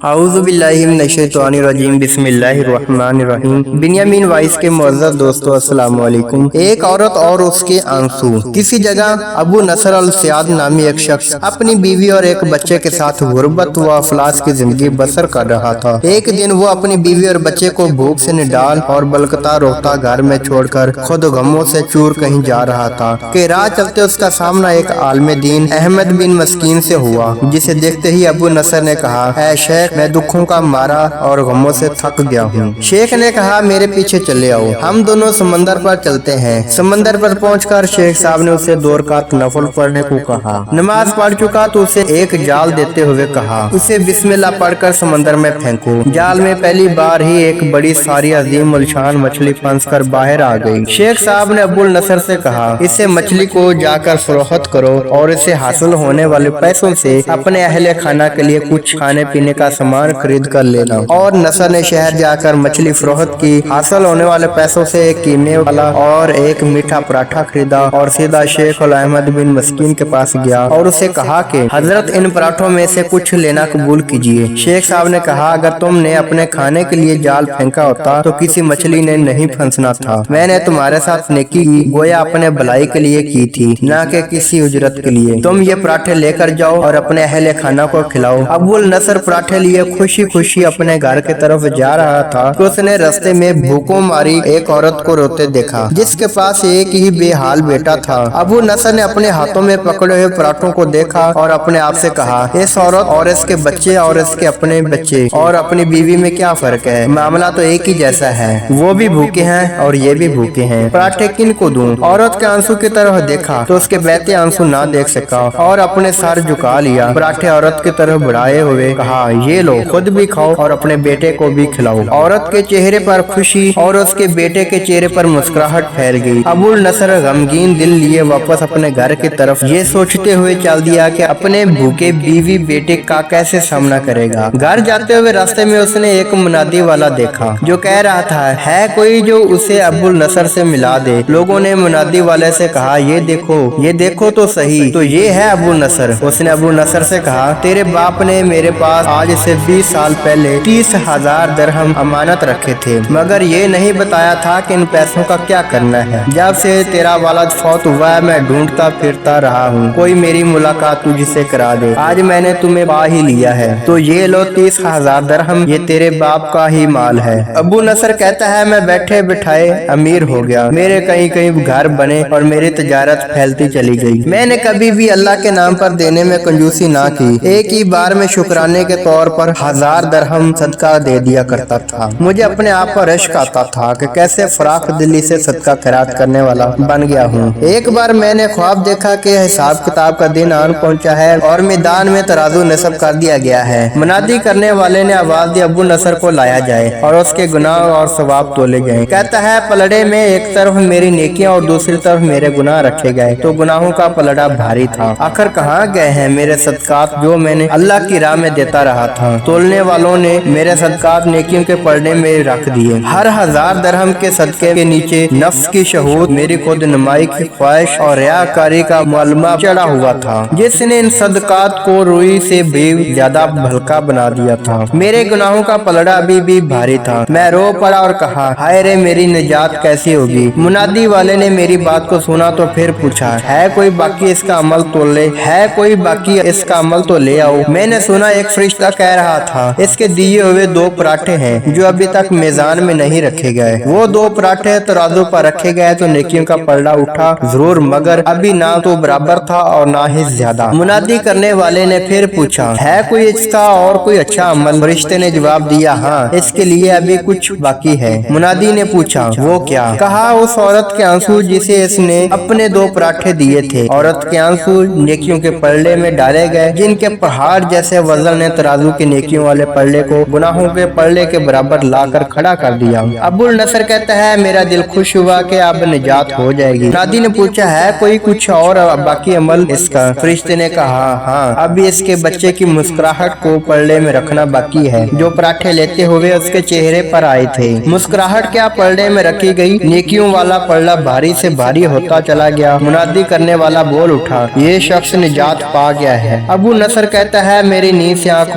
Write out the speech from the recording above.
اعوذ باللہ من الشیطان الرجیم بسم اللہ الرحمن الرحیم۔ بنیامین وائس کے معزز دوستو السلام علیکم۔ ایک عورت اور اس کے آنسو۔ کسی جگہ ابو نصر السیاد نامی ایک شخص اپنی بیوی اور ایک بچے کے ساتھ غربت و افلاس کی زندگی بسر کر رہا تھا۔ ایک دن وہ اپنی بیوی اور بچے کو بھوک سے نڈال اور بلکتا روکتا گھر میں چھوڑ کر خود غموں سے چور کہیں جا رہا تھا کہ راہ چلتے اس کا سامنا ایک عالم دین احمد بن مسکین سے ہوا، جسے دیکھتے ہی ابو نصر نے کہا، اے شیخ، میں دکھوں کا مارا اور غموں سے تھک گیا ہوں۔ شیخ نے کہا، میرے پیچھے چلے آؤ، ہم دونوں سمندر پر چلتے ہیں۔ سمندر پر پہنچ کر شیخ صاحب نے اسے 2 رکعت نفل پڑھنے کو کہا۔ نماز پڑھ چکا تو اسے ایک جال دیتے ہوئے کہا، اسے بسم اللہ پڑھ کر سمندر میں پھینکو۔ جال میں پہلی بار ہی ایک بڑی ساری عظیم الشان مچھلی پھنس کر باہر آ گئی۔ شیخ صاحب نے ابو نصر سے کہا، اسے مچھلی کو جا کر فروخت کرو اور اسے حاصل ہونے والے پیسوں سے اپنے اہل خانہ کے لیے کچھ کھانے پینے کا سامان خرید کر لینا۔ اور نصر نے شہر جا کر مچھلی فروخت کی، حاصل ہونے والے پیسوں سے ایک قیمے والا اور ایک میٹھا پراٹھا خریدا اور سیدھا شیخ احمد بن مسکین کے پاس گیا اور اسے کہا کہ حضرت، ان پراٹھوں میں سے کچھ لینا قبول کیجیے۔ شیخ صاحب نے کہا، اگر تم نے اپنے کھانے کے لیے جال پھینکا ہوتا تو کسی مچھلی نے نہیں پھنسنا تھا۔ میں نے تمہارے ساتھ نیکی کی، گویا اپنے بھلائی کے لیے کی تھی، نہ کہ کسی اجرت کے لیے۔ تم یہ پراٹھے لے کر جاؤ اور اپنے اہل خانہ کو کھلاؤ۔ ابو نصر پراٹھے لیے خوشی خوشی اپنے گھر کی طرف جا رہا تھا کہ اس نے رستے میں بھوکوں ماری ایک عورت کو روتے دیکھا، جس کے پاس ایک ہی بے حال بیٹا تھا۔ ابو نصر نے اپنے ہاتھوں میں پکڑے ہوئے پراٹھوں کو دیکھا اور اپنے آپ سے کہا، اس عورت اور اس کے بچے اور اس کے اپنے بچے اور اپنی بیوی میں کیا فرق ہے؟ معاملہ تو ایک ہی جیسا ہے، وہ بھی بھوکے ہیں اور یہ بھی بھوکے ہیں، پراٹھے کن کو دوں؟ عورت کے آنسو کی طرف دیکھا تو اس کے بہتے آنسو نہ دیکھ سکا اور اپنے سر جھکا لیا۔ پراٹھے عورت کی طرف بڑھائے ہوئے کہا، یہ لو، خود بھی کھاؤ اور اپنے بیٹے کو بھی کھلاؤ۔ عورت کے چہرے پر خوشی اور اس کے بیٹے کے چہرے پر مسکراہٹ پھیل گئی۔ ابو نصر غمگین دل لیے واپس اپنے گھر کی طرف یہ سوچتے ہوئے چل دیا کہ اپنے بھوکے بیوی بیٹے کا کیسے سامنا کرے گا۔ گھر جاتے ہوئے راستے میں اس نے ایک منادی والا دیکھا جو کہہ رہا تھا، ہے کوئی جو اسے ابو نصر سے ملا دے؟ لوگوں نے منادی والے سے کہا، یہ دیکھو تو صحیح، تو یہ ہے ابو نصر۔ اس نے ابو نصر سے کہا، تیرے باپ نے میرے پاس آج سے 20 سال پہلے 30,000 درہم امانت رکھے تھے، مگر یہ نہیں بتایا تھا کہ ان پیسوں کا کیا کرنا ہے۔ جب سے تیرا والد فوت ہوا ہے میں ڈھونڈتا پھرتا رہا ہوں، کوئی میری ملاقات تجھ سے کرا دے۔ آج میں نے تمہیں پا ہی لیا ہے، تو یہ لو 30,000 درہم، یہ تیرے باپ کا ہی مال ہے۔ ابو نصر کہتا ہے، میں بیٹھے بٹھائے امیر ہو گیا، میرے کئی گھر بنے اور میری تجارت پھیلتی چلی گئی۔ میں نے کبھی بھی اللہ کے نام پر دینے میں کنجوسی نہ کی، ایک ہی بار میں شکرانے کے طور پر 1000 درہم صدقہ دے دیا کرتا تھا۔ مجھے اپنے آپ پر عشق آتا تھا کہ کیسے فراخ دلی سے صدقہ خیرات کرنے والا بن گیا ہوں۔ ایک بار میں نے خواب دیکھا کہ حساب کتاب کا دن آن پہنچا ہے اور میدان میں ترازو نصب کر دیا گیا ہے۔ منادی کرنے والے نے آواز دی، ابو نصر کو لایا جائے اور اس کے گناہ اور ثواب تولے جائیں۔ کہتا ہے، پلڑے میں ایک طرف میری نیکیاں اور دوسری طرف میرے گناہ رکھے گئے تو گناہوں کا پلڑا بھاری تھا۔ آخر کہاں گئے ہیں میرے صدقات جو میں نے اللہ کی راہ میں دیتا رہا تھا؟ تولنے والوں نے میرے صدقات نیکیوں کے پلڑے میں رکھ دیے۔ ہر 1000 درہم کے صدقے کے نیچے نفس کی شہوت، میری خود نمائی کی خواہش اور ریاکاری کا معلومہ چڑھا ہوا تھا، جس نے ان صدقات کو روئی سے بھی زیادہ ہلکا بنا دیا تھا۔ میرے گناہوں کا پلڑا ابھی بھی بھاری تھا۔ میں رو پڑا اور کہا، ہائے رے، میری نجات کیسی ہوگی؟ منادی والے نے میری بات کو سنا تو پھر پوچھا، ہے کوئی باقی اس کا عمل تو لے، ہے کوئی باقی اس کا عمل تو لے آؤ۔ میں نے سنا ایک فرشتہ کہہ رہا تھا، اس کے دیے ہوئے 2 پراٹھے ہیں جو ابھی تک میزان میں نہیں رکھے گئے، وہ 2 پراٹھے ترازو پر رکھے گئے تو نیکیوں کا پلڑا اٹھا ضرور، مگر ابھی نہ تو برابر تھا اور نہ ہی زیادہ۔ منادی کرنے والے نے پھر پوچھا، ہے کوئی اس کا اور کوئی اچھا عمل؟ فرشتے نے جواب دیا، ہاں، اس کے لیے ابھی کچھ باقی ہے۔ منادی نے پوچھا، وہ کیا؟ کہا، اس عورت کے آنسو جسے اس نے اپنے 2 پراٹھے دیے تھے۔ عورت کے آنسو نیکیوں کے پلڑے میں ڈالے گئے، جن کے پہاڑ جیسے وزن نے ترازو کے نیکیوں والے پلڑے کو گناہوں کے پلڑے کے برابر لا کر کھڑا کر دیا۔ ابو نصر کہتا ہے، میرا دل خوش ہوا کہ اب نجات ہو جائے گی۔ منادی نے پوچھا، ہے کوئی کچھ اور باقی عمل اس کا؟ فرشتے نے کہا، ہاں، ابھی اس کے بچے کی مسکراہٹ کو پلڑے میں رکھنا باقی ہے جو پراٹھے لیتے ہوئے اس کے چہرے پر آئے تھے۔ مسکراہٹ کیا پلڑے میں رکھی گئی، نیکیوں والا پلڑا بھاری سے بھاری ہوتا چلا گیا۔ منادی کرنے والا بول اٹھا، یہ شخص نجات پا گیا ہے۔ ابو نصر کہتا ہے، میری نیند سے آنکھ